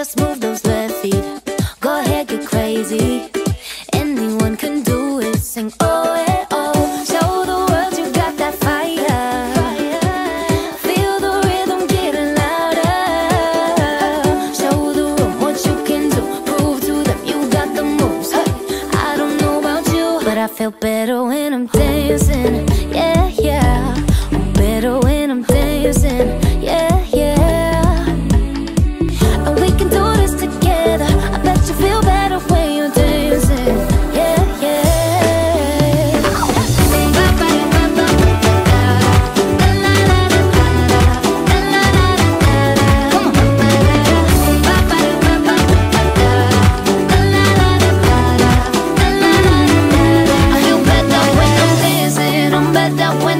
just move those left feet. Go ahead, get crazy. Anyone can do it. Sing oh yeah, oh. Show the world you got that fire. Feel the rhythm getting louder. Show the room what you can do. Prove to them you got the moves. Hey, I don't know about you, but I feel better when I'm dancing. Yeah, yeah. I'm better when I'm dancing. Yeah, yeah. And we can do this together. I bet you feel better when you're dancing. Yeah, yeah. I feel better when I'm dancing. I'm better when